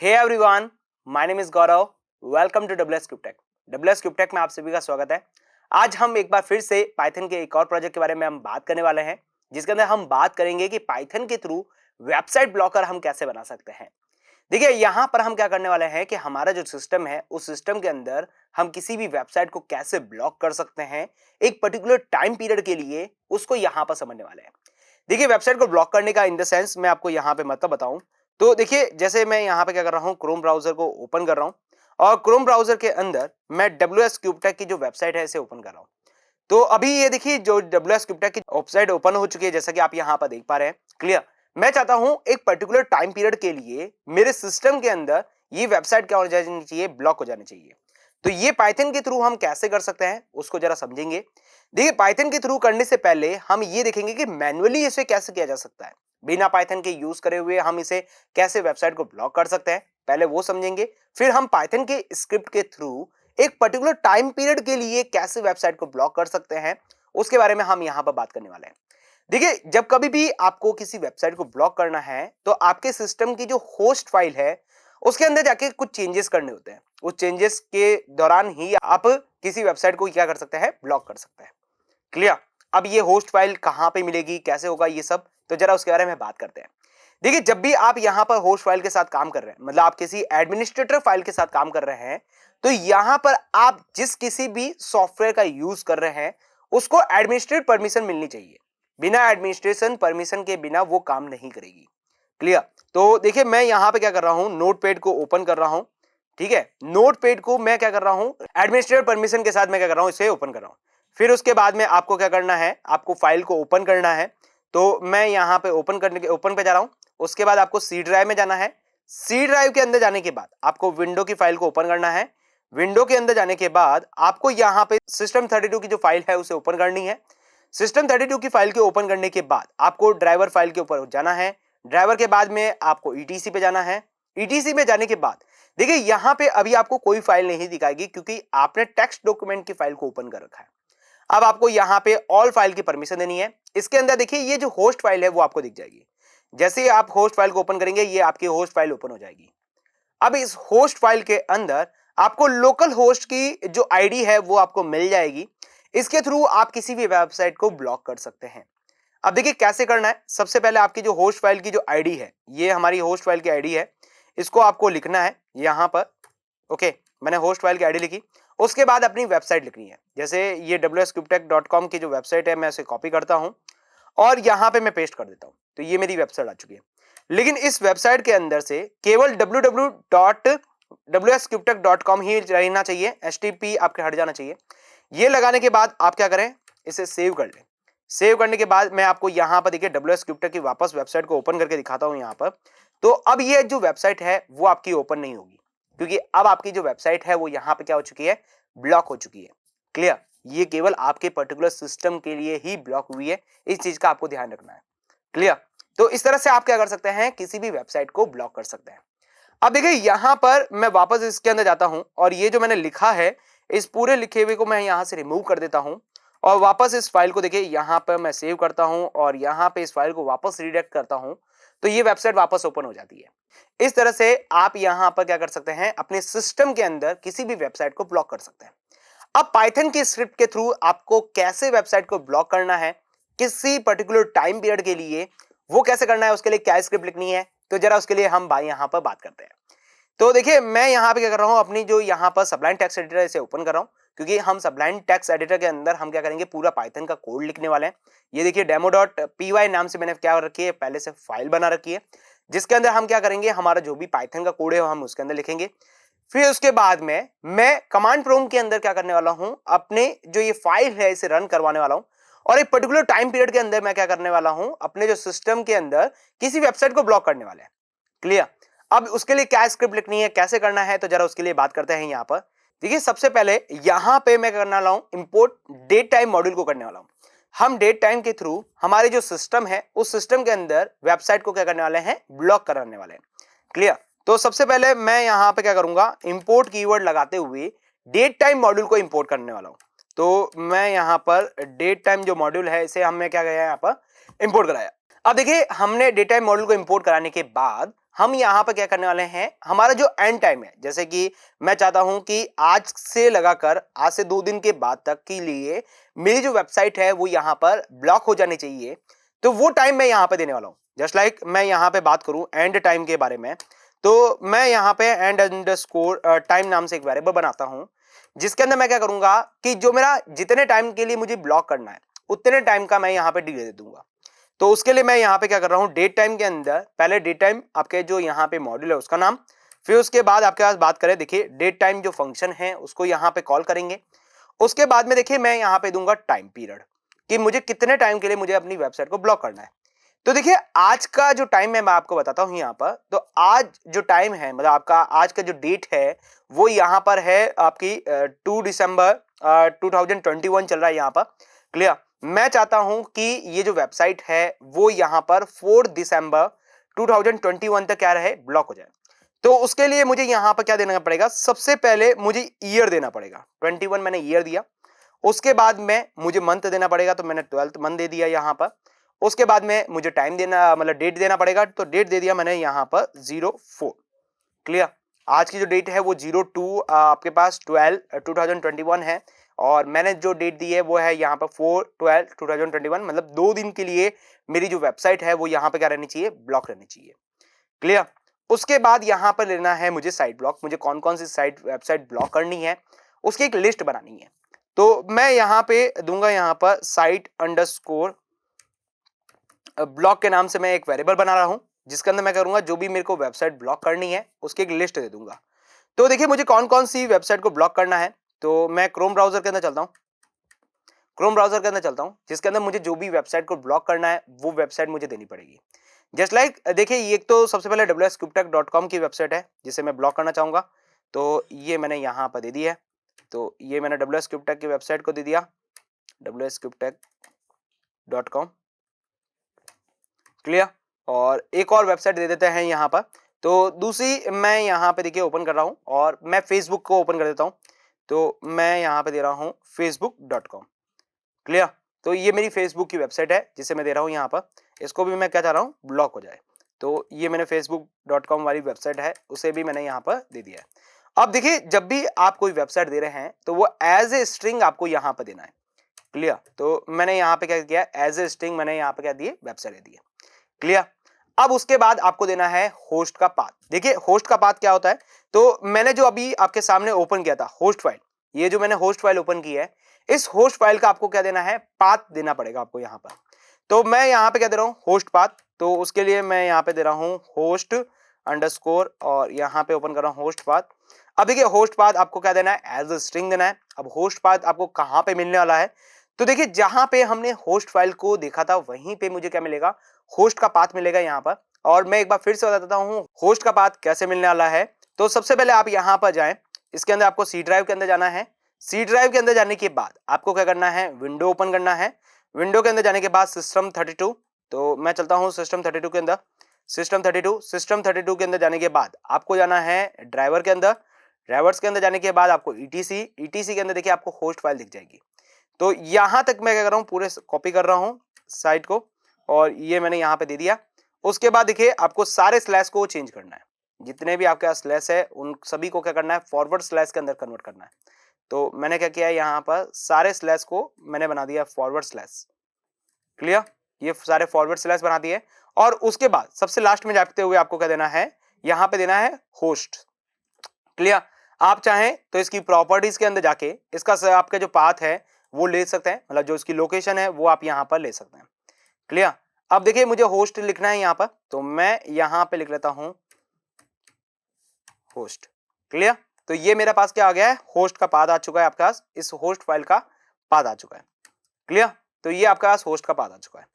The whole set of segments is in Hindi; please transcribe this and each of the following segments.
Hey everyone, my name is Gaurav. Welcome to W S Cubetech. W S Cubetech में आप सभी का स्वागत है। आज हम एक बार फिर से पाइथन के एक और प्रोजेक्ट के बारे में हम बात करने वाले हैं, जिसके अंदर हम बात करेंगे कि पाइथन के थ्रू वेबसाइट ब्लॉकर हम कैसे बना सकते हैं। देखिए, यहाँ पर हम क्या करने वाले हैं कि हमारा जो सिस्टम है, उस सिस्टम के अंदर हम किसी भी वेबसाइट को कैसे ब्लॉक कर सकते हैं एक पर्टिकुलर टाइम पीरियड के लिए, उसको यहाँ पर समझने वाले हैं। देखिए, वेबसाइट को ब्लॉक करने का इन द सेंस मैं आपको यहाँ पे मतलब बताऊं तो देखिए, जैसे मैं यहाँ पे क्या कर रहा हूँ, क्रोम ब्राउजर को ओपन कर रहा हूँ और क्रोम ब्राउजर के अंदर मैं डब्ल्यूएस क्यूबटेक की जो वेबसाइट है इसे ओपन कर रहा हूँ। तो अभी ये देखिए, जो डब्ल्यूएस क्यूबटेक की वेबसाइट ओपन हो चुकी है, जैसा कि आप यहाँ पर देख पा रहे हैं। क्लियर। मैं चाहता हूं एक पर्टिकुलर टाइम पीरियड के लिए मेरे सिस्टम के अंदर ये वेबसाइट क्या हो जानी चाहिए, ब्लॉक हो जानी चाहिए। तो ये पाइथन के थ्रू हम कैसे कर सकते हैं उसको जरा समझेंगे। देखिए, पाइथन के थ्रू करने से पहले हम ये देखेंगे कि मैन्युअली इसे कैसे किया जा सकता है। बिना पाइथन के यूज करे हुए हम इसे कैसे वेबसाइट को ब्लॉक कर सकते हैं, पहले वो समझेंगे। फिर हम पाइथन के स्क्रिप्ट के थ्रू एक पर्टिकुलर टाइम पीरियड के लिए कैसे वेबसाइट को ब्लॉक कर सकते हैं, उसके बारे में हम यहां पर बात करने वाले हैं। देखिए, जब कभी भी आपको किसी वेबसाइट को ब्लॉक करना है तो आपके सिस्टम की जो होस्ट फाइल है उसके अंदर जाके कुछ चेंजेस करने होते हैं। उस चेंजेस के दौरान ही आप किसी वेबसाइट को क्या कर सकते हैं, ब्लॉक कर सकते हैं। क्लियर। अब ये होस्ट फाइल कहां पे मिलेगी, कैसे होगा, ये सब तो जरा उसके बारे में बात करते हैं। देखिए, जब भी आप यहां पर होस्ट फाइल के साथ काम कर रहे हैं, मतलब आप किसी एडमिनिस्ट्रेटर फाइल के साथ काम कर रहे हैं, तो यहां पर आप जिस किसी भी सॉफ्टवेयर का यूज कर रहे हैं उसको एडमिनिस्ट्रेट परमिशन मिलनी चाहिए। बिना एडमिनिस्ट्रेशन परमिशन के बिना वो काम नहीं करेगी। क्लियर। तो देखिए, मैं यहां पे क्या कर रहा हूं, नोटपैड को ओपन कर रहा हूं। ठीक है, नोटपैड को मैं क्या कर रहा हूं, एडमिनिस्ट्रेटर परमिशन के साथ मैं क्या कर रहा हूं, इसे ओपन कर रहा हूं। फिर उसके बाद में आपको क्या करना है, आपको फाइल को ओपन करना है। तो मैं यहां पे ओपन पे जा रहा हूं। उसके बाद आपको सी ड्राइव में जाना है। सी ड्राइव के अंदर जाने के बाद आपको विंडो की फाइल को ओपन करना है। विंडो के अंदर जाने के बाद आपको यहां पे system32 की जो फाइल है उसे ओपन करनी है। system32 की फाइल के ओपन करने के बाद आपको ड्राइवर फाइल के ऊपर जाना है। ड्राइवर के बाद में आपको ईटीसी पे जाना है। ईटीसी में जाने के बाद देखिए, यहां पे अभी आपको कोई फाइल नहीं दिखाएगी क्योंकि आपने टेक्स्ट डॉक्यूमेंट की फाइल को ओपन कर रखा है। अब आपको यहां पे ऑल फाइल की परमिशन देनी है। इसके अंदर देखिए, ये जो होस्ट फाइल है वो आपको दिख जाएगी। जैसे ही आप होस्ट फाइल को ओपन करेंगे, ये आपकी होस्ट फाइल ओपन हो जाएगी। अब इस होस्ट फाइल के अंदर आपको लोकल होस्ट की जो आईडी है वो आपको मिल जाएगी। इसके थ्रू आप किसी भी वेबसाइट को ब्लॉक कर सकते हैं। अब देखिए, कैसे करना है। सबसे पहले आपकी जो होस्ट फाइल की जो आईडी है, ये हमारी होस्ट फाइल की आईडी है, इसको आपको लिखना है यहां पर। ओके, मैंने होस्ट फाइल की आईडी लिखी। उसके बाद अपनी वेबसाइट लिखनी है। जैसे ये wscubetech.com की जो वेबसाइट है, मैं इसे कॉपी करता हूं और यहां पे मैं पेस्ट कर देता हूं। तो ये मेरी वेबसाइट आ चुकी है। लेकिन इस वेबसाइट के अंदर से केवल www.wscubetech.com ही रहना चाहिए, HTTP आपके हट जाना चाहिए। ये लगाने के बाद आप क्या करें, इसे सेव कर लें। सेव करने के बाद मैं आपको यहां पर देखिए डब्ल्यूएस क्यूबटेक की वापस वेबसाइट को ओपन करके दिखाता हूं यहां पर। तो अब ये जो वेबसाइट है वो आपकी ओपन नहीं होगी, क्योंकि अब आपकी जो वेबसाइट है वो यहां पे क्या हो चुकी है, ब्लॉक हो चुकी है। क्लियर। ये केवल आपके पर्टिकुलर सिस्टम के लिए ही ब्लॉक हुई है, इस चीज का आपको ध्यान रखना है। क्लियर। तो इस तरह से आप क्या कर सकते हैं, किसी भी वेबसाइट को ब्लॉक कर सकते हैं। अब देखिए, यहां पर मैं वापस इसके अंदर जाता हूं और ये जो मैंने लिखा है, इस पूरे लिखे हुए को मैं यहां से रिमूव कर देता हूं और वापस इस फाइल को देखिए यहां पर मैं सेव करता हूं और यहां पे इस फाइल को वापस रीडायरेक्ट करता हूं। तो ये वेबसाइट वापस ओपन हो जाती है। इस तरह से आप यहां पर क्या कर सकते हैं, अपने सिस्टम के अंदर किसी भी वेबसाइट को ब्लॉक कर सकते हैं। अब पाइथन की स्क्रिप्ट के थ्रू आपको कैसे वेबसाइट को ब्लॉक करना है किसी पर्टिकुलर टाइम पीरियड के लिए, वो कैसे करना है, उसके लिए क्या स्क्रिप्ट लिखनी है, तो जरा उसके लिए हम यहां पर बात करते हैं। तो देखिए, मैं यहां पे क्या कर रहा हूं, अपनी जो यहां पर सबलाइन टेक्स्ट एडिटर इसे ओपन कर रहा हूं, क्योंकि हम सबलाइन टेक्स्ट एडिटर के अंदर हम क्या करेंगे, पूरा पाइथन का कोड लिखने वाले हैं। ये देखिए, demo.py नाम से मैंने क्या रखी है, पहले से फाइल बना रखी है, जिसके अंदर हम क्या करेंगे, हमारा जो भी पाइथन का कोड है हम उसके अंदर लिखेंगे। फिर उसके बाद में मैं कमांड प्रॉम्प्ट के अंदर क्या करने वाला हूं, अपने जो ये फाइल है इसे रन करवाने वाला हूं और एक पर्टिकुलर टाइम पीरियड के अंदर मैं क्या करने वाला हूं, अपने जो सिस्टम के अंदर किसी वेबसाइट को ब्लॉक करने वाले हैं। क्लियर। अब उसके लिए क्या स्क्रिप्ट लिखनी है, कैसे करना है, तो जरा उसके लिए बात करते हैं। यहां पर देखिए, सबसे पहले यहां पे मैं करने वाला हूं, इंपोर्ट डेट टाइम मॉड्यूल को करने वाला हूं। हम डेट टाइम के थ्रू हमारे जो सिस्टम है उस सिस्टम के अंदर वेबसाइट को क्या करने वाले हैं, ब्लॉक कराने वाले हैं। क्लियर। तो सबसे पहले मैं यहां पे क्या करूंगा, इंपोर्ट कीवर्ड लगाते हुए डेट टाइम मॉड्यूल को इंपोर्ट करने वाला हूं। तो मैं यहां पर डेट टाइम जो मॉड्यूल है इसे हमने क्या किया, यहां पर इंपोर्ट कराया। अब देखिए, हमने डेट टाइम मॉड्यूल को इंपोर्ट कराने के बाद हम यहाँ पर क्या करने वाले हैं, हमारा जो एंड टाइम है, जैसे कि मैं चाहता हूं कि आज से लगाकर आज से 2 दिन के बाद तक के लिए मेरी जो वेबसाइट है वो यहाँ पर ब्लॉक हो जानी चाहिए, तो वो टाइम मैं यहाँ पे देने वाला हूँ। जस्ट लाइक मैं यहाँ पे बात करूं एंड टाइम के बारे में, तो मैं यहाँ पे एंड अंडरस्कोर टाइम नाम से एक वेरिएबल बनाता हूं, जिसके अंदर मैं क्या करूंगा कि जो मेरा जितने टाइम के लिए मुझे ब्लॉक करना है उतने टाइम का मैं यहाँ पे डिले दे दूंगा। तो उसके लिए मैं यहाँ पे क्या कर रहा हूँ, डेट टाइम के अंदर पहले डेट टाइम आपके जो यहाँ पे मॉड्यूल है उसका नाम, फिर उसके बाद आपके पास बात करें, देखिए डेट टाइम जो फंक्शन है उसको यहाँ पे कॉल करेंगे। उसके बाद में देखिए मैं यहाँ पे दूंगा टाइम पीरियड कि मुझे कितने टाइम के लिए मुझे अपनी वेबसाइट को ब्लॉक करना है। तो देखिए आज का जो टाइम है मैं आपको बताता हूं यहाँ पर, तो आज जो टाइम है मतलब आपका आज का जो डेट है वो यहाँ पर है आपकी 2 दिसंबर 2021 चल रहा है यहाँ पर। क्लियर। मैं चाहता हूं कि ये जो वेबसाइट है वो यहाँ पर 4 दिसंबर 2021 तक क्या रहे, ब्लॉक हो जाए। तो उसके लिए मुझे यहाँ पर क्या देना पड़ेगा, सबसे पहले मुझे ईयर देना पड़ेगा। 21 मैंने ईयर दिया। उसके बाद में मुझे मंथ देना पड़ेगा, तो मैंने 12th मंथ दे दिया यहाँ पर। उसके बाद में मुझे टाइम देना मतलब डेट देना पड़ेगा, तो डेट दे दिया मैंने यहाँ पर 04। क्लियर। आज की जो डेट है वो 02 आपके पास 12/2021 है, और मैंने जो डेट दी है वो है यहाँ पर 4/12/2021, मतलब 2 दिन के लिए मेरी जो वेबसाइट है वो यहाँ पे क्या रहनी चाहिए, ब्लॉक रहनी चाहिए। क्लियर। उसके बाद यहाँ पर लेना है मुझे साइट ब्लॉक, मुझे कौन कौन सी साइट वेबसाइट ब्लॉक करनी है उसकी एक लिस्ट बनानी है। तो मैं यहाँ पे दूंगा यहाँ पर साइट अंडरस्कोर ब्लॉक के नाम से मैं एक वेरिएबल बना रहा हूं, जिसके अंदर मैं करूंगा जो भी मेरे को वेबसाइट ब्लॉक करनी है उसकी एक लिस्ट दे दूंगा। तो देखिए मुझे कौन कौन सी वेबसाइट को ब्लॉक करना है, तो मैं क्रोम ब्राउजर के अंदर चलता हूं। क्रोम ब्राउजर के अंदर चलता हूं, जिसके अंदर मुझे जो भी वेबसाइट को ब्लॉक करना है वो वेबसाइट मुझे देनी पड़ेगी। जस्ट लाइक देखिए ये तो सबसे पहले wscuptech.com की वेबसाइट है जिसे मैं ब्लॉक करना चाहूंगा, तो ये मैंने यहाँ पर दे दी है। तो ये मैंने wscuptech की वेबसाइट को दे दिया, wscuptech.com। क्लियर। और एक और वेबसाइट दे देते हैं यहाँ पर, तो दूसरी मैं यहाँ पे देखिए ओपन कर रहा हूँ और मैं फेसबुक को ओपन कर देता हूँ, तो मैं यहाँ पे दे रहा हूँ facebook.com। क्लियर। तो ये मेरी फेसबुक की वेबसाइट है जिसे मैं दे रहा हूँ यहाँ पर, इसको भी मैं क्या चाह रहा हूँ, ब्लॉक हो जाए। तो ये मैंने facebook.com वाली वेबसाइट है उसे भी मैंने यहाँ पर दे दिया है। अब देखिए जब भी आप कोई वेबसाइट दे रहे हैं तो वो एज ए स्ट्रिंग आपको यहाँ पर देना है। क्लियर। तो मैंने यहाँ पे क्या किया, एज ए स्ट्रिंग मैंने यहाँ पे क्या दिए, वेबसाइट दे दी है। क्लियर। अब उसके बाद आपको देना है होस्ट का पाथ। देखिए होस्ट का पाथ क्या होता है, तो मैंने जो अभी आपके सामने ओपन किया था होस्ट फाइल, ये जो मैंने होस्ट फाइल ओपन की है, इस होस्ट फाइल का आपको क्या देना है, पाथ देना पड़ेगा आपको यहाँ पर। तो मैं यहाँ पे क्या दे रहा हूँ, होस्ट पाथ। तो उसके लिए मैं यहाँ पे दे रहा हूँ होस्ट अंडरस्कोर और यहाँ पे ओपन कर रहा हूँ होस्ट पाथ। अब देखिए होस्ट पाथ आपको क्या देना है, एज अ स्ट्रिंग देना है। अब होस्ट पाथ आपको कहाँ पे मिलने वाला है, तो देखिए जहां पे हमने होस्ट फाइल को देखा था वहीं पे मुझे क्या मिलेगा, होस्ट का पाथ मिलेगा यहाँ पर। और मैं एक बार फिर से बता देता हूँ होस्ट का पाथ कैसे मिलने वाला है। तो सबसे पहले आप यहाँ पर जाएं, इसके अंदर आपको सी ड्राइव के अंदर जाना है। सी ड्राइव के अंदर जाने के बाद आपको क्या करना है, विंडो ओपन करना है। विंडो के अंदर जाने के बाद system32, तो मैं चलता हूँ system32 के अंदर। system32 के अंदर जाने के बाद आपको जाना है ड्राइवर के अंदर। ड्राइवर्स के अंदर जाने के बाद आपको ईटीसी के अंदर देखिए आपको होस्ट फाइल दिख जाएगी। तो यहां तक मैं क्या कर रहा हूं, पूरे कॉपी कर रहा हूं साइट को, और ये मैंने यहां पे दे दिया। उसके बाद देखिए आपको सारे स्लैश को चेंज करना है, जितने भी आपके पास स्लैश है उन सभी को क्या करना है, फॉरवर्ड स्लैश के अंदर कन्वर्ट करना है। तो मैंने क्या किया है, यहाँ पर सारे स्लैश को मैंने बना दिया फॉरवर्ड स्लैश। क्लियर। ये सारे फॉरवर्ड स्लैश बना दिए, और उसके बाद सबसे लास्ट में जाते हुए आपको क्या देना है, यहाँ पे देना है होस्ट। क्लियर। आप चाहें तो इसकी प्रॉपर्टीज के अंदर जाके इसका आपका जो पाथ है वो ले सकते हैं, मतलब जो इसकी लोकेशन है वो आप यहाँ पर ले सकते हैं। क्लियर। अब देखिए मुझे होस्ट लिखना है यहाँ पर, तो मैं यहाँ पे लिख लेता हूं होस्ट। क्लियर। तो ये मेरे पास क्या आ गया है, होस्ट का पाथ आ चुका है आपके पास, इस होस्ट फाइल का पाथ आ चुका है। क्लियर। तो ये आपके पास होस्ट का पाथ आ चुका है।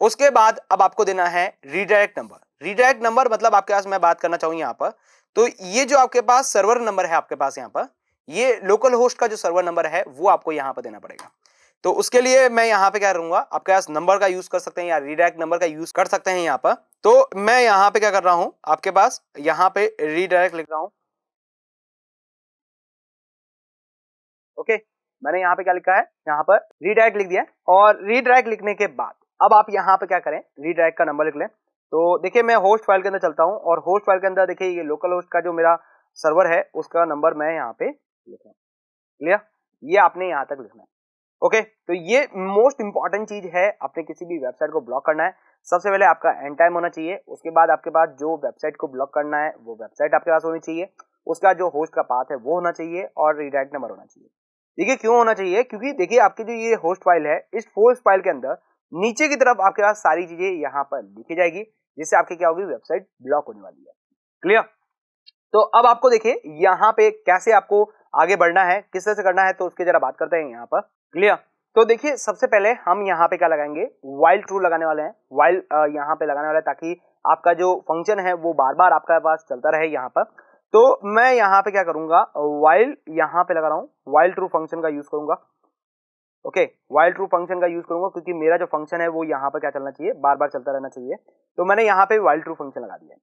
उसके बाद अब आपको देना है रीडायरेक्ट नंबर। रीडायरेक्ट नंबर मतलब आपके पास मैं बात करना चाहूँ यहाँ पर, तो ये जो आपके पास सर्वर नंबर है आपके पास यहाँ पर, ये लोकल होस्ट का जो सर्वर नंबर है वो आपको यहाँ पर देना पड़ेगा। तो उसके लिए मैं यहाँ पे क्या करूंगा, आपके पास नंबर का यूज कर सकते हैं या रीडायरेक्ट नंबर का यूज कर सकते हैं यहाँ पर। तो मैं यहाँ पे क्या कर रहा हूँ, आपके पास यहाँ पे रीडायरेक्ट लिख रहा हूँ। ओके। मैंने यहाँ पे क्या लिखा है, यहाँ पर रीडायरेक्ट लिख दिया है। और रीडायरेक्ट लिखने के बाद अब आप यहाँ पे क्या करें, रीडायरेक्ट का नंबर लिख लें। तो देखिए मैं होस्ट फाइल के अंदर चलता हूँ और होस्ट फाइल के अंदर देखिए ये लोकल होस्ट का जो मेरा सर्वर है उसका नंबर मैं यहाँ पे लिख रहा हूँ। क्लियर, ये आपने यहाँ तक लिखना है। ओके, तो ये मोस्ट इंपॉर्टेंट चीज है, आपने किसी भी वेबसाइट को ब्लॉक करना है सबसे पहले आपका एंड टाइम होना चाहिए, उसके बाद आपके पास जो वेबसाइट को ब्लॉक करना है वो वेबसाइट आपके पास होनी चाहिए, उसका जो होस्ट का पाथ है वो होना चाहिए और रीडायरेक्ट नंबर होना चाहिए। देखिए क्यों होना चाहिए, क्योंकि देखिए आपकी जो ये होस्ट फाइल है, इस होस्ट फाइल के अंदर नीचे की तरफ आपके पास सारी चीजें यहाँ पर लिखी जाएगी, जिससे आपकी क्या होगी, वेबसाइट ब्लॉक होने वाली है। क्लियर, तो अब आपको देखिए यहाँ पे कैसे आपको आगे बढ़ना है, किस तरह से करना है, तो उसके जरा बात करते हैं यहाँ पर। क्लियर, तो देखिए सबसे पहले हम यहाँ पे क्या लगाएंगे, वाइल ट्रू लगाने वाले हैं। वाइल यहाँ पे लगाने वाले हैं ताकि आपका जो फंक्शन है वो बार बार आपके पास चलता रहे यहाँ पर। तो मैं यहाँ पे क्या करूंगा, वाइल यहाँ पे लगा रहा हूँ, वाइल ट्रू फंक्शन का यूज करूंगा। ओके, वाइल ट्रू फंक्शन का यूज करूंगा क्योंकि मेरा जो फंक्शन है वो यहाँ पर क्या चलना चाहिए, बार बार चलता रहना चाहिए। तो मैंने यहाँ पे वाइल ट्रू फंक्शन लगा दिया।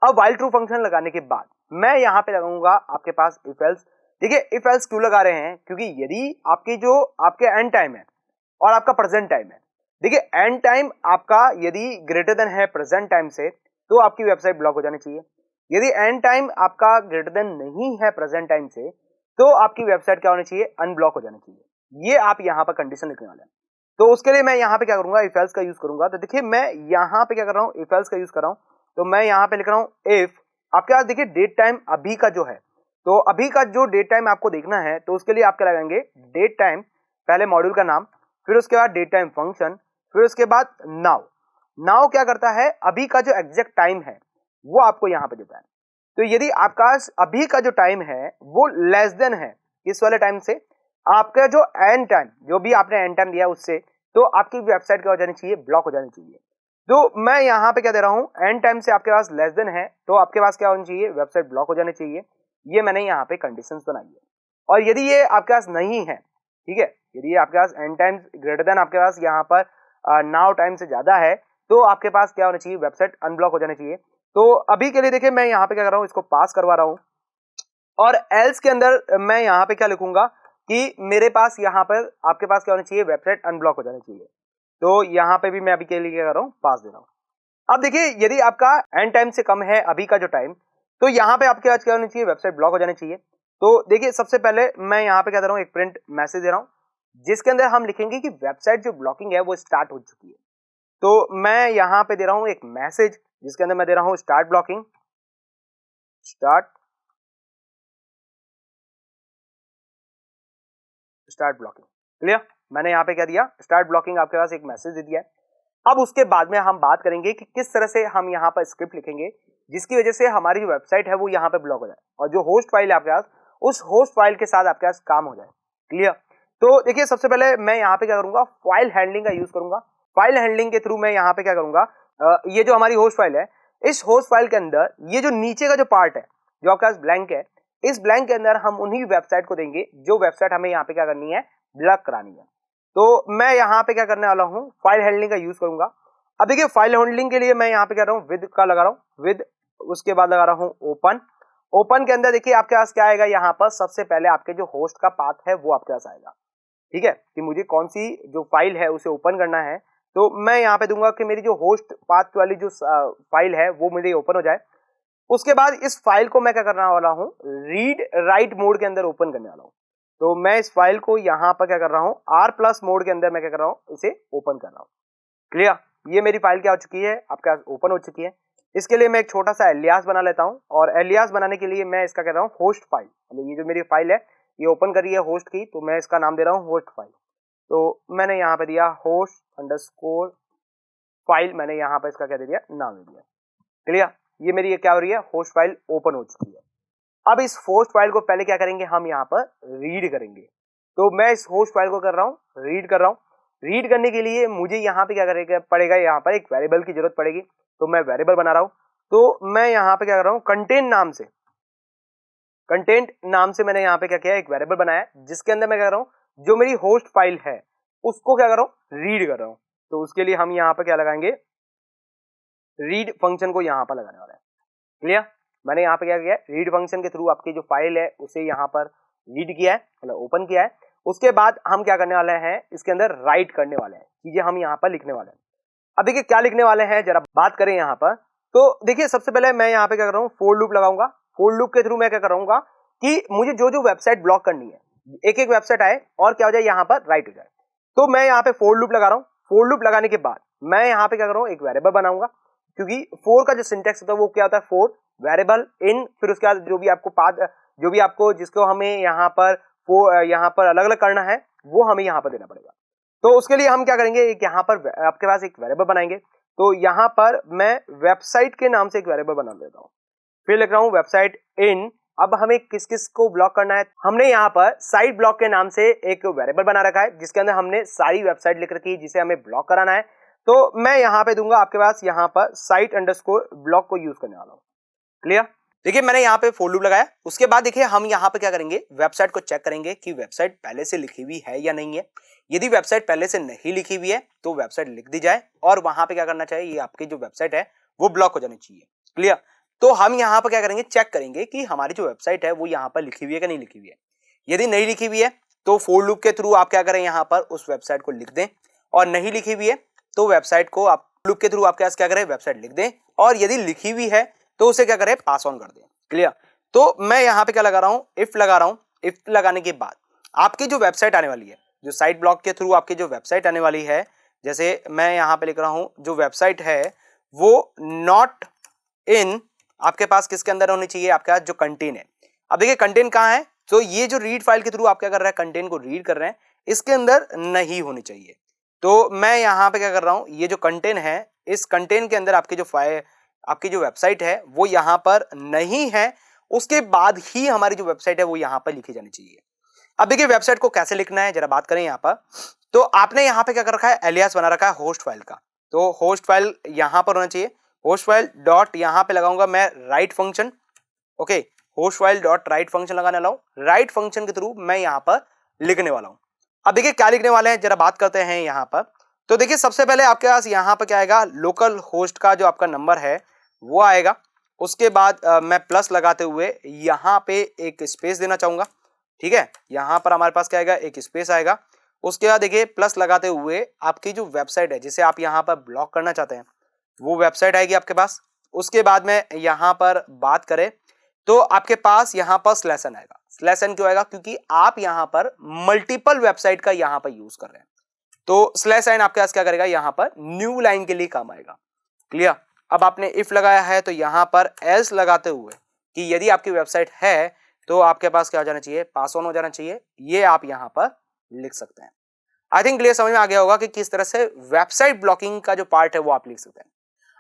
अब वाइल ट्रू फंक्शन लगाने के बाद मैं यहाँ पे लगाऊंगा आपके पास इफ एल्स। देखिए इफ एल्स क्यों लगा रहे हैं, क्योंकि यदि आपकी जो आपके एंड टाइम है और आपका प्रेजेंट टाइम है, देखिए एंड टाइम आपका यदि ग्रेटर देन है प्रेजेंट टाइम से तो आपकी वेबसाइट ब्लॉक हो जानी चाहिए। यदि एंड टाइम आपका ग्रेटर देन नहीं है प्रेजेंट टाइम से तो आपकी वेबसाइट क्या होनी चाहिए, अनब्लॉक हो जानी चाहिए। ये आप यहाँ पर कंडीशन लिखने वाले हैं। तो उसके लिए मैं यहाँ पे क्या करूंगा, इफ एल्स का यूज करूंगा। तो देखिए मैं यहाँ पे क्या कर रहा हूँ, इफ एल्स का यूज कर रहा हूँ। तो मैं यहाँ पे लिख रहा हूँ इफ आपके पास देखिए डेट टाइम अभी का जो है, तो अभी का जो डेट टाइम आपको देखना है तो उसके लिए आप क्या लगाएंगे, डेट टाइम, पहले मॉड्यूल का नाम, फिर उसके बाद डेट टाइम फंक्शन, फिर उसके बाद नाउ। नाउ क्या करता है, अभी का जो एग्जैक्ट टाइम है वो आपको यहाँ पे देता है। तो यदि आपका अभी का जो टाइम है वो लेस देन है किस वाले टाइम से, आपका जो एंड टाइम, जो भी आपने एंड टाइम दिया उससे, तो आपकी वेबसाइट क्या हो जानी चाहिए, ब्लॉक हो जानी चाहिए। तो मैं यहाँ पे क्या दे रहा हूँ, एंड टाइम से आपके पास लेस देन है तो आपके पास क्या होनी चाहिए, वेबसाइट ब्लॉक हो जानी चाहिए। ये मैंने यहाँ पे कंडीशंस बनाई है। और यदि ये आपके पास नहीं है, ठीक है, यदि आपके पास एंड टाइम ग्रेटर देन आपके पास यहाँ पर नाउ टाइम से ज्यादा है तो आपके पास क्या होना चाहिए, वेबसाइट अनब्लॉक हो जानी चाहिए। तो अभी के लिए देखिए मैं यहाँ पे क्या कर रहा हूँ, इसको पास करवा रहा हूँ और एल्स के अंदर मैं यहाँ पे क्या लिखूंगा कि मेरे पास यहाँ पर आपके पास क्या होना चाहिए, वेबसाइट अनब्लॉक हो जानी चाहिए। तो यहाँ पे भी मैं अभी के लिए क्या कर रहा हूँ, पास दे रहा हूँ। अब देखिए यदि आपका एंड टाइम से कम है अभी का जो टाइम, तो यहाँ पे आपके पास क्या होनी चाहिए, वेबसाइट ब्लॉक हो जानी चाहिए। तो देखिए सबसे पहले मैं यहाँ पे क्या दे रहा हूँ, एक प्रिंट मैसेज दे रहा हूँ जिसके अंदर हम लिखेंगे कि वेबसाइट जो ब्लॉकिंग है वो स्टार्ट हो चुकी है। तो मैं यहाँ पे दे रहा हूँ एक मैसेज जिसके अंदर मैं दे रहा हूँ start blocking, start blocking. Clear, मैंने यहाँ पे क्या दिया, स्टार्ट ब्लॉकिंग, आपके पास एक मैसेज दे दिया है। अब उसके बाद में हम बात करेंगे कि किस तरह से हम यहाँ पर स्क्रिप्ट लिखेंगे जिसकी वजह से हमारी जो वेबसाइट है वो यहाँ पे ब्लॉक हो जाए और जो होस्ट फाइल है आपके पास, उस होस्ट फाइल के साथ आपके पास काम हो जाए। क्लियर, तो देखिए सबसे पहले मैं यहाँ पे क्या करूंगा, फाइल हैंडलिंग का यूज करूंगा। फाइल हैंडलिंग के थ्रू मैं यहाँ पे क्या करूंगा, ये जो हमारी होस्ट फाइल है, इस होस्ट फाइल के अंदर ये जो नीचे का जो पार्ट है जो आपके पास ब्लैंक है, इस ब्लैंक के अंदर हम उन्हीं वेबसाइट को देंगे जो वेबसाइट हमें यहाँ पे क्या करनी है, ब्लॉक करानी है। तो मैं यहाँ पे क्या करने वाला हूँ, फाइल हैंडलिंग का यूज करूंगा। अब देखिए फाइल हैंडलिंग के लिए मैं यहाँ पे क्या रहा हूँ, विद का लगा रहा हूँ, विद, उसके बाद लगा रहा हूँ ओपन। ओपन के अंदर देखिए आपके पास क्या आएगा, यहाँ पर सबसे पहले आपके जो होस्ट का पाथ है वो आपके पास आएगा। ठीक है, कि मुझे कौन सी जो फाइल है उसे ओपन करना है, तो मैं यहाँ पे दूंगा कि मेरी जो होस्ट पाथ वाली जो फाइल है वो मेरी ओपन हो जाए। उसके बाद इस फाइल को मैं क्या करने वाला हूँ, रीड राइट मोड के अंदर ओपन करने वाला हूँ। तो मैं इस फाइल को यहाँ पर क्या कर रहा हूँ, R+ मोड के अंदर मैं क्या कर रहा हूँ, इसे ओपन कर रहा हूँ। क्लियर, ये मेरी फाइल क्या हो चुकी है, आपके पास ओपन हो चुकी है। इसके लिए मैं एक छोटा सा एलियास बना लेता हूँ और एलियास बनाने के लिए मैं इसका कह रहा हूँ होस्ट फाइल, मतलब ये जो मेरी फाइल है ये ओपन करी है होस्ट की, तो मैं इसका नाम दे रहा हूँ होस्ट फाइल। तो मैंने यहाँ पे दिया होस्ट अंडरस्कोर फाइल, मैंने यहाँ पे इसका क्या दे दिया, नाम दे दिया। क्लियर, ये मेरी ये क्या हो रही है, होस्ट फाइल ओपन हो चुकी है। अब इस होस्ट फाइल को पहले क्या करेंगे, हम यहाँ पर रीड करेंगे। तो मैं इस होस्ट फाइल को कर रहा हूँ, रीड कर रहा हूँ। रीड करने के लिए मुझे यहाँ पे क्या करेगा पड़ेगा, यहाँ पर एक वेरिएबल की जरूरत पड़ेगी, तो मैं वेरिएबल बना रहा हूँ। तो मैं यहाँ पे क्या कर रहा हूँ, कंटेंट नाम से, कंटेंट नाम से मैंने यहाँ पे क्या किया, एक वेरिएबल बनाया जिसके अंदर मैं क्या कर रहा हूँ, जो मेरी होस्ट फाइल है उसको क्या कर रहा हूँ, रीड कर रहा हूँ। तो उसके लिए हम यहाँ पे क्या लगाएंगे, रीड फंक्शन को यहाँ पर लगाने वाला है। क्लियर, मैंने यहाँ पे क्या किया, रीड फंक्शन के थ्रू आपकी जो फाइल है उसे यहाँ पर रीड किया है, मतलब ओपन किया है। उसके बाद हम क्या करने वाले हैं, इसके अंदर राइट करने वाले हैं, चीजें हम यहाँ पर लिखने वाले हैं। अब देखिए क्या लिखने वाले हैं, जरा बात करें यहाँ पर। तो देखिए सबसे पहले मैं यहाँ पे क्या कर रहा हूँ, फोर लूप लगाऊंगा। फोर लूप के थ्रू मैं क्या करूंगा कि मुझे जो जो वेबसाइट ब्लॉक करनी है, एक एक वेबसाइट आए और क्या हो जाए, यहाँ पर राइट हो जाए। तो मैं यहाँ पे फोर लूप लगा रहा हूँ। फोर लूप लगाने के बाद मैं यहाँ पे क्या कर रहा हूँ, एक वेरिएबल बनाऊंगा, क्योंकि फोर का जो सिंटेक्स होता है वो क्या होता है, फोर वेरिएबल इन, फिर उसके बाद जो भी आपको पाथ, जो भी आपको जिसको हमें यहाँ पर अलग अलग करना है वो हमें यहाँ पर देना पड़ेगा। तो उसके लिए हम क्या करेंगे, एक यहाँ पर आपके पास एक वेरिएबल बनाएंगे। तो यहाँ पर मैं वेबसाइट के नाम से एक वेरिएबल बना देता हूँ, फिर लिख रहा हूँ वेबसाइट इन। अब हमें किस किस को ब्लॉक करना है, हमने यहाँ पर साइट ब्लॉक के नाम से एक वेरिएबल बना रखा है जिसके अंदर हमने सारी वेबसाइट लिख रखी है जिसे हमें ब्लॉक कराना है। तो मैं यहाँ पे दूंगा आपके पास यहाँ पर साइट अंडरस्कोर ब्लॉक को यूज करने वाला हूँ। क्लियर? देखिए मैंने यहाँ पे फॉर लूप लगाया। उसके बाद देखिए हम यहाँ पे क्या करेंगे, वेबसाइट को चेक करेंगे कि वेबसाइट पहले से लिखी हुई है या नहीं है। यदि वेबसाइट पहले से नहीं लिखी हुई है तो वेबसाइट लिख दी जाए और वहां पे क्या करना चाहिए, ये आपकी जो वेबसाइट है वो ब्लॉक हो जानी चाहिए। क्लियर? तो हम यहाँ पर क्या करेंगे, चेक करेंगे कि हमारी जो वेबसाइट है वो यहाँ पर लिखी हुई है कि नहीं लिखी हुई है। यदि नहीं लिखी हुई है तो फॉर लूप के थ्रू आप क्या करें, यहाँ पर उस वेबसाइट को लिख दें, और नहीं लिखी हुई है तो वेबसाइट को आप लूप के थ्रू आप क्या करें, वेबसाइट लिख दें, और यदि लिखी हुई है तो उसे क्या करें, पास ऑन कर दें। क्लियर? तो मैं यहाँ पे क्या लगा रहा हूँ, इफ लगा रहा हूँ। इफ लगाने के बाद आपकी जो वेबसाइट आने वाली है, जो साइट ब्लॉक के थ्रू आपकी जो वेबसाइट आने वाली है, जैसे मैं यहाँ पे लिख रहा हूँ, जो वेबसाइट है वो नॉट इन आपके पास किसके अंदर होनी चाहिए, आपके पास जो कंटेन है। अब देखिए कंटेन कहाँ है, तो ये जो रीड फाइल के थ्रू आप क्या कर रहे हैं, कंटेन को रीड कर रहे हैं, इसके अंदर नहीं होनी चाहिए। तो मैं यहाँ पे क्या कर रहा हूँ, ये जो कंटेन है, इस कंटेन के अंदर आपकी जो फाइल, आपकी जो वेबसाइट है वो यहाँ पर नहीं है, उसके बाद ही हमारी जो वेबसाइट है वो यहाँ पर लिखी जानी चाहिए। अब देखिए वेबसाइट को कैसे लिखना है, जरा बात करें यहाँ पर। तो आपने यहाँ पे क्या कर रखा है, एलियास बना रखा है होस्ट फाइल का। तो होस्ट फाइल यहाँ पर होना चाहिए, होस्ट फाइल डॉट यहाँ पे लगाऊंगा मैं right function. Okay, host file dot right function लगाने वाला हूँ। राइट फंक्शन के थ्रू मैं यहाँ पर लिखने वाला हूँ। अब देखिए क्या लिखने वाले हैं, जरा बात करते हैं यहाँ पर। तो देखिए सबसे पहले आपके पास यहाँ पर क्या आएगा, लोकल होस्ट का जो आपका नंबर है वो आएगा। उसके बाद मैं प्लस लगाते हुए यहाँ पे एक स्पेस देना चाहूंगा। ठीक है, यहाँ पर हमारे पास क्या आएगा, एक स्पेस आएगा। उसके बाद देखिए प्लस लगाते हुए आपकी जो वेबसाइट है जिसे आप यहाँ पर ब्लॉक करना चाहते हैं वो वेबसाइट आएगी आपके पास। उसके बाद में यहाँ पर बात करें तो आपके पास यहाँ पर स्लैश एन आएगा। स्लैश एन क्यों आएगा, क्योंकि आप यहाँ पर मल्टीपल वेबसाइट का यहाँ पर यूज कर रहे हैं। तो स्लैश एन आपके पास क्या करेगा, यहाँ पर न्यू लाइन के लिए काम आएगा। क्लियर? अब आपने इफ लगाया है तो यहाँ पर एल्स लगाते हुए कि यदि आपकी वेबसाइट है तो आपके पास क्या हो जाना चाहिए, पास ऑन हो जाना चाहिए। ये आप यहाँ पर लिख सकते हैं। आई थिंक क्लियर समझ में आ गया होगा कि किस तरह से वेबसाइट ब्लॉकिंग का जो पार्ट है वो आप लिख सकते हैं।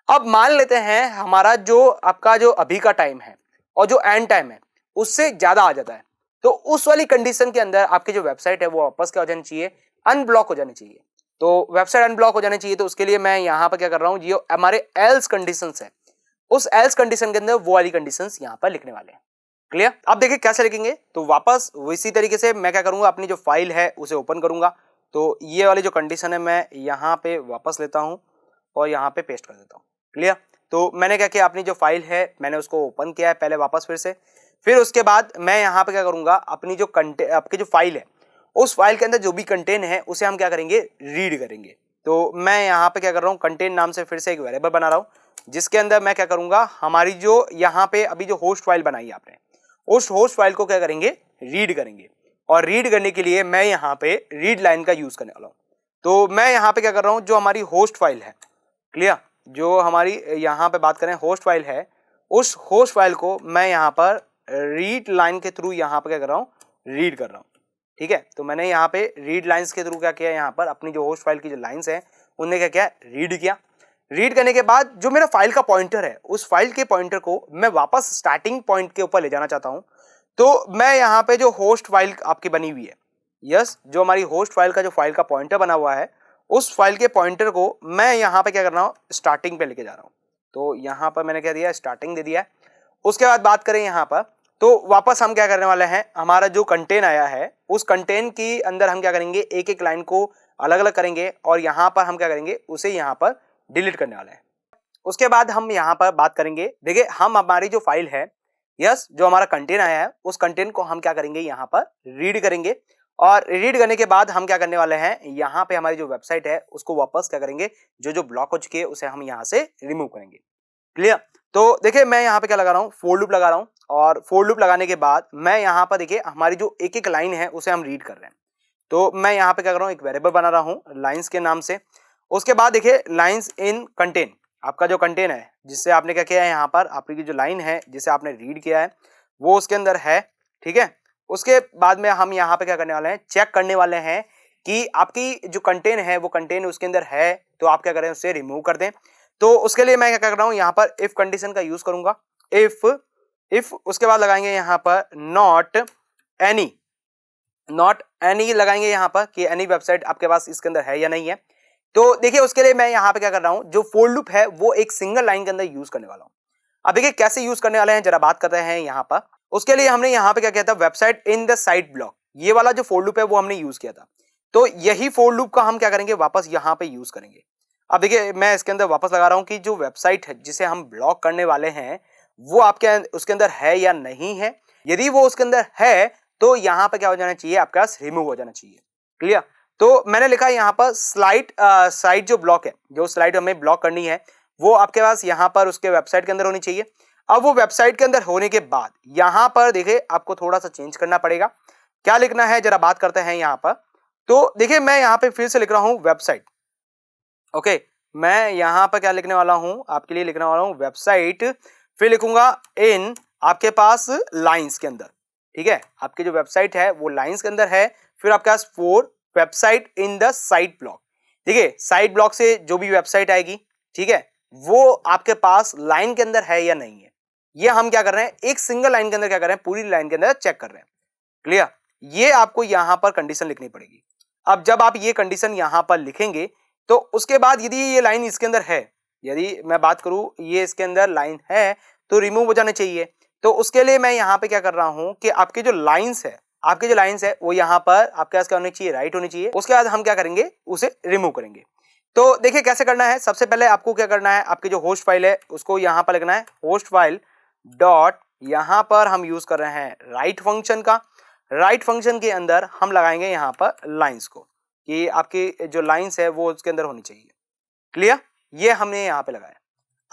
अब मान लेते हैं हमारा जो आपका जो अभी का टाइम है और जो एंड टाइम है उससे ज्यादा आ जाता है, तो उस वाली कंडीशन के अंदर आपकी जो वेबसाइट है वो वापस क्या हो जानी चाहिए, अनब्लॉक हो जानी चाहिए। तो वेबसाइट अनब्लॉक हो जानी चाहिए, तो उसके लिए मैं यहाँ पर क्या कर रहा हूँ, जो हमारे एल्स कंडीशंस है उस एल्स कंडीशन के अंदर वो वाली कंडीशंस यहाँ पर लिखने वाले हैं। क्लियर? अब देखिए कैसे लिखेंगे, तो वापस इसी तरीके से मैं क्या करूंगा, अपनी जो फाइल है उसे ओपन करूंगा। तो ये वाली जो कंडीशन है मैं यहाँ पे वापस लेता हूँ और यहाँ पे पेस्ट कर देता हूँ। क्लियर? तो मैंने क्या किया, अपनी जो फाइल है मैंने उसको ओपन किया है पहले वापस फिर से। फिर उसके बाद मैं यहाँ पे क्या करूंगा, अपनी जो आपकी जो फाइल है उस फाइल के अंदर जो भी कंटेन है उसे हम क्या करेंगे, रीड करेंगे। तो मैं यहाँ पे क्या कर रहा हूँ, कंटेन नाम से फिर से एक वेरिएबल बना रहा हूँ जिसके अंदर मैं क्या करूंगा, हमारी जो यहाँ पे अभी जो होस्ट फाइल बनाई है आपने, उस होस्ट फाइल को क्या करेंगे, रीड करेंगे। और रीड करने के लिए मैं यहाँ पे रीड लाइन का यूज करने वाला हूँ। तो मैं यहाँ पे क्या कर रहा हूँ, जो हमारी होस्ट फाइल है, क्लियर, जो हमारी यहाँ पे बात करें होस्ट फाइल है, उस होस्ट फाइल को मैं यहाँ पर रीड लाइन के थ्रू यहाँ पे क्या कर रहा हूँ, रीड कर रहा हूँ। ठीक है, तो मैंने यहाँ पे रीड लाइंस के थ्रू क्या किया, यहाँ पर अपनी जो होस्ट फाइल की जो लाइंस है उनने क्या किया, रीड किया। रीड करने के बाद जो मेरा फाइल का पॉइंटर है उस फाइल के पॉइंटर को मैं वापस स्टार्टिंग पॉइंट के ऊपर ले जाना चाहता हूं। तो मैं यहाँ पे जो होस्ट फाइल आपकी बनी हुई है, यस, जो हमारी होस्ट फाइल का जो फाइल का पॉइंटर बना हुआ है उस फाइल के पॉइंटर को मैं यहाँ पे क्या कर रहा हूँ, स्टार्टिंग पे लेके जा रहा हूँ। तो यहाँ पर मैंने क्या दिया, स्टार्टिंग दे दिया है। उसके बाद बात करें यहाँ पर, तो वापस हम क्या करने वाले हैं, हमारा जो कंटेन आया है उस कंटेन के अंदर हम क्या करेंगे, एक एक लाइन को अलग अलग करेंगे और यहाँ पर हम क्या करेंगे, उसे यहाँ पर डिलीट करने वाला है। उसके बाद हम यहाँ पर बात करेंगे, देखिए हम हमारी जो फाइल है, यस, जो हमारा कंटेन आया है उस कंटेंट को हम क्या करेंगे, यहाँ पर रीड करेंगे और रीड करने के बाद हम क्या करने वाले हैं, यहाँ पे हमारी जो वेबसाइट है उसको वापस क्या करेंगे, जो ब्लॉक हो चुकी है उसे हम यहाँ से रिमूव करेंगे। क्लियर। तो देखिए मैं यहाँ पे क्या लगा रहा हूँ, फोर लूप लगा रहा हूँ, और फोर लूप लगाने के बाद मैं यहाँ पर देखिए हमारी जो एक एक लाइन है उसे हम रीड कर रहे हैं। तो मैं यहाँ पे क्या कर रहा हूँ, एक वेरिएबल बना रहा हूँ लाइंस के नाम से। उसके बाद देखिए लाइंस इन कंटेन, आपका जो कंटेन है जिससे आपने क्या किया है, यहाँ पर आपकी जो लाइन है जिसे आपने रीड किया है वो उसके अंदर है। ठीक है। उसके बाद में हम यहाँ पे क्या करने वाले हैं, चेक करने वाले हैं कि आपकी जो कंटेन है वो कंटेन उसके अंदर है, तो आप क्या करें, उसे रिमूव कर दें। तो उसके लिए मैं क्या कर रहा हूँ, यहाँ पर इफ कंडीशन का यूज करूंगा। इफ उसके बाद लगाएंगे यहाँ पर नॉट एनी लगाएंगे यहाँ पर कि एनी वेबसाइट आपके पास इसके अंदर है या नहीं है। तो देखिए उसके लिए मैं यहाँ पे क्या कर रहा हूँ, जो फोर लूप है वो एक सिंगल लाइन के अंदर यूज करने वाला हूँ। अब देखिए कैसे यूज करने वाले हैं जरा बात करते हैं यहाँ पर। उसके लिए हमने यहाँ पे क्या किया था, website in the site block, ये वाला जो फोर लूप है वो हमने यूज किया था। तो यही फोर लूप का हम क्या करेंगे, वापस यहाँ पे यूज करेंगे। अब देखिए मैं इसके अंदर वापस लगा रहा हूँ कि जो वेबसाइट है जिसे हम ब्लॉक करने वाले हैं वो आपके उसके अंदर है या नहीं है। यदि वो उसके अंदर है तो यहाँ पे क्या हो जाना चाहिए, आपके पास रिमूव हो जाना चाहिए। क्लियर। तो मैंने लिखा है यहाँ पर साइट जो ब्लॉक है, जो स्लाइड हमें ब्लॉक करनी है वो आपके पास यहाँ पर उसके वेबसाइट के अंदर होनी चाहिए। अब वो वेबसाइट के अंदर होने के बाद यहाँ पर देखिए आपको थोड़ा सा चेंज करना पड़ेगा। क्या लिखना है जरा बात करते हैं यहाँ पर। तो देखिए मैं यहाँ पे फिर से लिख रहा हूँ वेबसाइट। ओके, मैं यहाँ पर क्या लिखने वाला हूँ, आपके लिए लिखने वाला हूँ वेबसाइट, फिर लिखूंगा इन आपके पास लाइंस के अंदर। ठीक है, आपकी जो वेबसाइट है वो लाइंस के अंदर है। फिर आपके पास four website in the site block. देखिए साइट ब्लॉक से जो भी वेबसाइट आएगी, ठीक है, वो आपके पास लाइन के अंदर है या नहीं है, ये हम क्या कर रहे हैं, एक सिंगल लाइन के अंदर क्या कर रहे हैं, पूरी लाइन के अंदर चेक कर रहे हैं। क्लियर। ये आपको यहां पर कंडीशन लिखनी पड़ेगी। अब जब आप ये कंडीशन यहां पर लिखेंगे तो उसके बाद यदि ये लाइन इसके अंदर है, यदि मैं बात करूं ये इसके अंदर लाइन है तो रिमूव हो जाना चाहिए। तो उसके लिए मैं यहाँ पे क्या कर रहा हूं कि आपकी जो लाइंस है वो यहाँ पर आपके पास क्या होनी चाहिए, राइट होनी चाहिए। उसके बाद हम क्या करेंगे, उसे रिमूव करेंगे। तो देखिए कैसे करना है। सबसे पहले आपको क्या करना है, आपकी जो होस्ट फाइल है उसको यहाँ पर लिखना है, होस्ट फाइल डॉट, यहाँ पर हम यूज कर रहे हैं राइट फंक्शन का। राइट फंक्शन के अंदर हम लगाएंगे यहाँ पर लाइंस को, कि आपकी जो लाइंस है वो उसके अंदर होनी चाहिए। क्लियर। ये हमने यहाँ पे लगाया।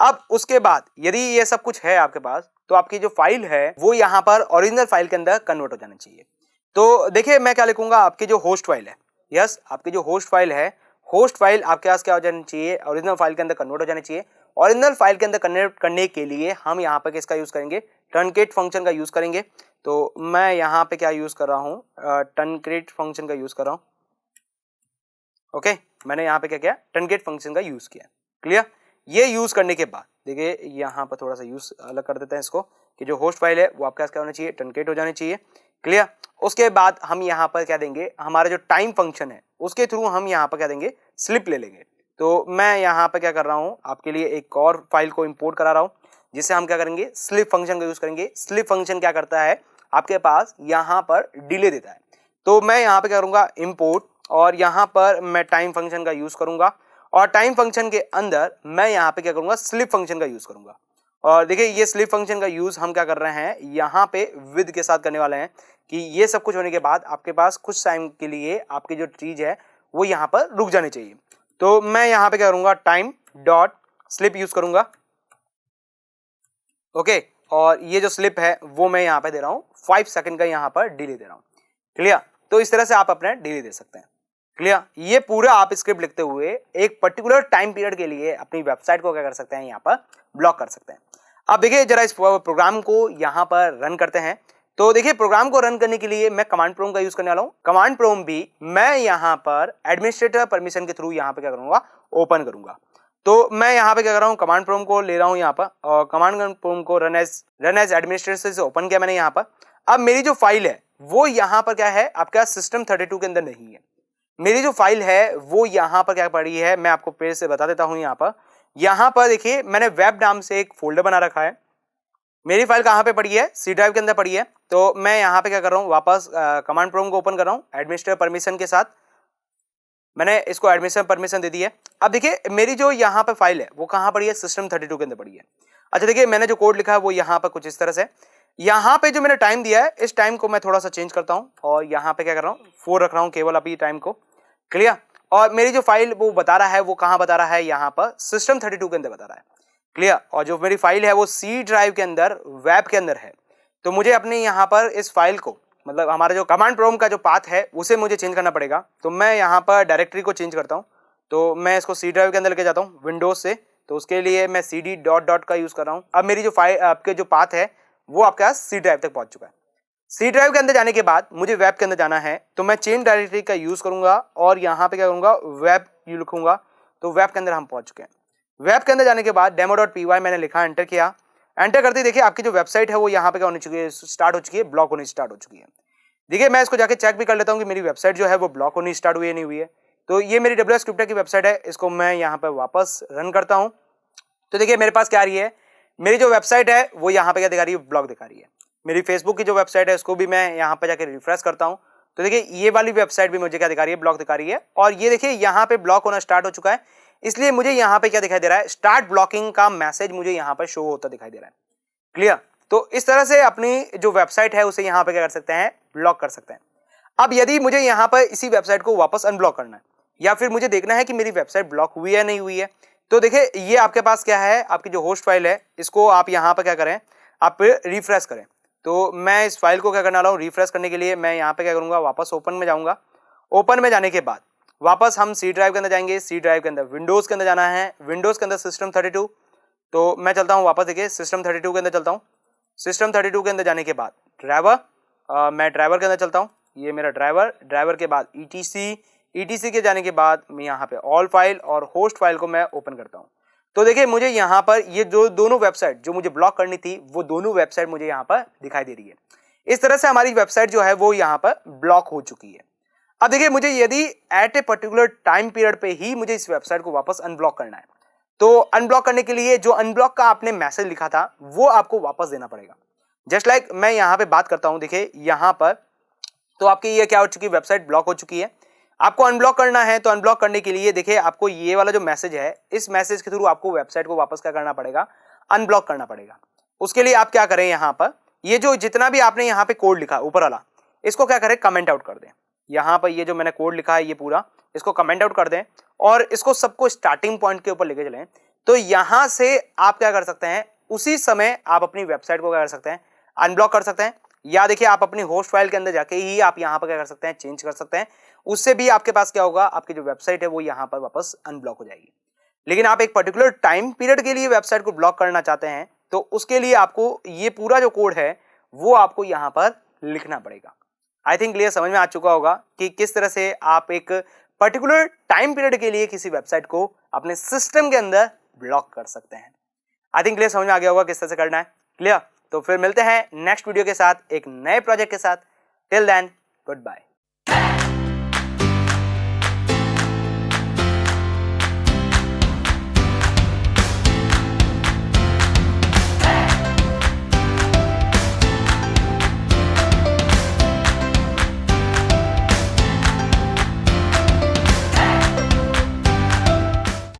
अब उसके बाद यदि ये सब कुछ है आपके पास तो आपकी जो फाइल है वो यहाँ पर ओरिजिनल फाइल के अंदर कन्वर्ट हो जाना चाहिए। तो देखिए मैं क्या लिखूंगा, आपकी जो होस्ट फाइल है, यस आपकी जो होस्ट फाइल है, होस्ट फाइल आपके पास क्या हो जानी चाहिए, ओरिजिनल फाइल के अंदर कन्वर्ट हो जानी चाहिए। ओरिजिनल फाइल के अंदर कन्वर्ट करने के लिए हम यहाँ पे किसका यूज करेंगे, टर्नकेट फंक्शन का यूज करेंगे। तो मैं यहाँ पे क्या यूज कर रहा हूँ, टर्नकेट फंक्शन का यूज कर रहा हूँ। ओके, मैंने यहाँ पे क्या किया, टर्नकेट फंक्शन का यूज किया। क्लियर। ये यूज करने के बाद देखिए यहाँ पर थोड़ा सा यूज अलग कर देते हैं इसको, कि जो होस्ट फाइल है वो आपके पास क्या होना चाहिए, टर्नकेट हो जानी चाहिए। क्लियर। उसके बाद हम यहाँ पर क्या देंगे, हमारा जो टाइम फंक्शन है उसके थ्रू हम यहाँ पर क्या देंगे, स्लिप ले लेंगे। तो मैं यहाँ पर क्या कर रहा हूँ, आपके लिए एक और फाइल को इंपोर्ट करा रहा हूँ जिससे हम क्या करेंगे, स्लिप फंक्शन का यूज करेंगे। स्लिप फंक्शन क्या करता है, आपके पास यहाँ पर डिले देता है। तो मैं यहाँ पे क्या करूँगा, इंपोर्ट, और यहाँ पर मैं टाइम फंक्शन का यूज करूंगा, और टाइम फंक्शन के अंदर मैं यहाँ पे क्या करूंगा, स्लिप फंक्शन का यूज करूंगा। और देखिए ये स्लिप फंक्शन का यूज हम क्या कर रहे हैं, यहाँ पे विद के साथ करने वाले हैं, कि ये सब कुछ होने के बाद आपके पास कुछ टाइम के लिए आपकी जो चीज है वो यहाँ पर रुक जानी चाहिए। तो मैं यहाँ पे क्या करूंगा, टाइम डॉट स्लिप यूज करूंगा। ओके, और ये जो स्लिप है वो मैं यहाँ पे दे रहा हूँ 5 सेकंड का यहाँ पर डिले दे रहा हूँ। क्लियर। तो इस तरह से आप अपने डिले दे सकते हैं। क्लियर। ये पूरा आप स्क्रिप्ट लिखते हुए एक पर्टिकुलर टाइम पीरियड के लिए अपनी वेबसाइट को क्या कर सकते हैं, यहाँ पर ब्लॉक कर सकते हैं। अब देखिए जरा इस प्रोग्राम को यहाँ पर रन करते हैं। तो देखिए प्रोग्राम को रन करने के लिए मैं कमांड प्रॉम्प्ट का यूज करने वाला हूँ। कमांड प्रॉम्प्ट भी मैं यहाँ पर एडमिनिस्ट्रेटर परमिशन के थ्रू यहाँ पे क्या करूंगा, ओपन करूंगा। तो मैं यहाँ पे क्या कर रहा हूँ, कमांड प्रॉम्प्ट को ले रहा हूँ यहाँ पर, और कमांड प्रॉम्प्ट को रन एज एडमिनिस्ट्रेटर से ओपन किया मैंने यहाँ पर। अब मेरी जो फाइल है वो यहाँ पर क्या है, आपका सिस्टम 32 के अंदर नहीं है। मेरी जो फाइल है वो यहाँ पर क्या पड़ी है, मैं आपको फिर से बता देता हूँ। यहाँ पर देखिए मैंने वेब नाम से एक फोल्डर बना रखा है। मेरी फाइल कहाँ पे पड़ी है, सी ड्राइव के अंदर पड़ी है। तो मैं यहाँ पे क्या कर रहा हूँ, वापस कमांड प्रॉम्प्ट को ओपन कर रहा हूँ एडमिनिस्ट्रेटर परमिशन के साथ। मैंने इसको एडमिशन परमिशन दे दी है। अब देखिए मेरी जो यहाँ पे फाइल है वो कहाँ पड़ी है, सिस्टम 32 के अंदर पड़ी है। अच्छा देखिए मैंने जो कोड लिखा है वो यहाँ पर कुछ इस तरह से, यहाँ पे जो मैंने टाइम दिया है इस टाइम को मैं थोड़ा सा चेंज करता हूँ और यहाँ पे क्या कर रहा हूँ 4 रख रहा हूँ केवल अभी टाइम को। क्लियर। और मेरी जो फाइल वो बता रहा है वो कहाँ बता रहा है, यहाँ पर system32 के अंदर बता रहा है। क्लियर। और जो मेरी फाइल है वो सी ड्राइव के अंदर वेब के अंदर है। तो मुझे अपने यहाँ पर इस फाइल को मतलब हमारा जो कमांड प्रॉम्प्ट का जो पाथ है उसे मुझे चेंज करना पड़ेगा। तो मैं यहाँ पर डायरेक्टरी को चेंज करता हूँ। तो मैं इसको सी ड्राइव के अंदर लेके जाता हूँ विंडोज से। तो उसके लिए मैं cd डॉट का यूज कर रहा हूँ। अब मेरी जो फाइल आपके जो पाथ है वो आपके पास सी ड्राइव तक पहुंच चुका है। सी ड्राइव के अंदर जाने के बाद मुझे वेब के अंदर जाना है। तो मैं चेंज डायरेक्टरी का यूज करूंगा और यहाँ पे क्या करूंगा वेब यू लिखूंगा। तो वेब के अंदर हम पहुंच चुके हैं। वेब के अंदर जाने के बाद demo.py मैंने लिखा, एंटर किया। एंटर करते ही देखिए आपकी जो वेबसाइट है वो यहाँ पे क्या होने चुकी है, स्टार्ट हो चुकी है, ब्लॉक होनी स्टार्ट हो चुकी है। देखिए मैं इसको जाके चेक भी कर लेता हूँ कि मेरी वेबसाइट जो है वो ब्लॉक होनी स्टार्ट हुई है नहीं हुई है। तो ये मेरी WS स्क्रिप्टेक की वेबसाइट है, इसको मैं यहाँ पे वापस रन करता हूँ। तो देखिए मेरे पास क्या आ रही है, मेरी जो वेबसाइट है वो यहाँ पे क्या दिखा रही है, ब्लॉक दिखा रही है। मेरी फेसबुक की जो वेबसाइट है उसको भी मैं यहाँ पे जाके रिफ्रेश करता हूँ। तो देखिए ये वाली वेबसाइट भी मुझे क्या दिखा रही है, ब्लॉक दिखा रही है। और ये देखिए यहाँ पे ब्लॉक होना स्टार्ट हो चुका है, इसलिए मुझे यहाँ पे क्या दिखाई दे रहा है, स्टार्ट ब्लॉकिंग का मैसेज मुझे यहाँ पर शो होता दिखाई दे रहा है। क्लियर। तो इस तरह से अपनी जो वेबसाइट है उसे यहाँ पे क्या कर सकते हैं, ब्लॉक कर सकते हैं। अब यदि मुझे यहाँ पर इसी वेबसाइट को वापस अनब्लॉक करना है या फिर मुझे देखना है कि मेरी वेबसाइट ब्लॉक हुई है नहीं हुई है, तो देखिए ये आपके पास क्या है, आपकी जो होस्ट फाइल है इसको आप यहाँ पर क्या करें, आप रिफ्रेश करें। तो मैं इस फाइल को क्या करने वाला हूँ, रिफ्रेश करने के लिए मैं यहाँ पे क्या करूँगा, वापस ओपन में जाऊँगा। ओपन में जाने के बाद वापस हम सी ड्राइव के अंदर जाएंगे। सी ड्राइव के अंदर विंडोज़ के अंदर जाना है, विंडोज़ के अंदर system32। तो मैं चलता हूँ वापस, देखिए system32 के अंदर चलता हूँ। system32 के अंदर जाने के बाद ड्राइवर, मैं ड्राइवर के अंदर चलता हूँ। ये मेरा ड्राइवर के बाद ETC के जाने के बाद मैं यहाँ पे ऑल फाइल और होस्ट फाइल को मैं ओपन करता हूँ। तो देखिए मुझे यहाँ पर ये जो दोनों वेबसाइट जो मुझे ब्लॉक करनी थी वो दोनों वेबसाइट मुझे यहाँ पर दिखाई दे रही है। इस तरह से हमारी वेबसाइट जो है वो यहाँ पर ब्लॉक हो चुकी है। अब देखिए मुझे यदि at a particular time period पे ही मुझे इस वेबसाइट को वापस अनब्लॉक करना है, तो अनब्लॉक करने के लिए जो अनब्लॉक का आपने मैसेज लिखा था वो आपको वापस देना पड़ेगा। जस्ट लाइक मैं यहाँ पे बात करता हूँ, देखिए यहाँ पर तो आपकी ये क्या हो चुकी है, वेबसाइट ब्लॉक हो चुकी है। आपको अनब्लॉक करना है तो अनब्लॉक करने के लिए देखिए आपको ये वाला जो मैसेज है, इस मैसेज के थ्रू आपको वेबसाइट को वापस क्या करना पड़ेगा, अनब्लॉक करना पड़ेगा। उसके लिए आप क्या करें, यहाँ पर ये जो जितना भी आपने यहाँ पे कोड लिखा ऊपर वाला, इसको क्या करें, कमेंट आउट कर दें। यहाँ पर ये जो मैंने कोड लिखा है ये पूरा, इसको कमेंट आउट कर दें और इसको सबको स्टार्टिंग पॉइंट के ऊपर लेके चलें। तो यहाँ से आप क्या कर सकते हैं, उसी समय आप अपनी वेबसाइट को क्या कर सकते हैं, अनब्लॉक कर सकते हैं। या देखिए आप अपनी होस्ट फाइल के अंदर जाके ही आप यहाँ पर क्या कर सकते हैं, चेंज कर सकते हैं। उससे भी आपके पास क्या होगा, आपकी जो वेबसाइट है वो यहाँ पर वापस अनब्लॉक हो जाएगी। लेकिन आप एक पर्टिकुलर टाइम पीरियड के लिए वेबसाइट को ब्लॉक करना चाहते हैं तो उसके लिए आपको ये पूरा जो कोड है वो आपको यहाँ पर लिखना पड़ेगा। आई थिंक क्लियर समझ में आ चुका होगा कि किस तरह से आप एक पर्टिकुलर टाइम पीरियड के लिए किसी वेबसाइट को अपने सिस्टम के अंदर ब्लॉक कर सकते हैं। आई थिंक क्लियर समझ में आ गया होगा किस तरह से करना है। क्लियर। तो फिर मिलते हैं नेक्स्ट वीडियो के साथ एक नए प्रोजेक्ट के साथ। Till then good bye.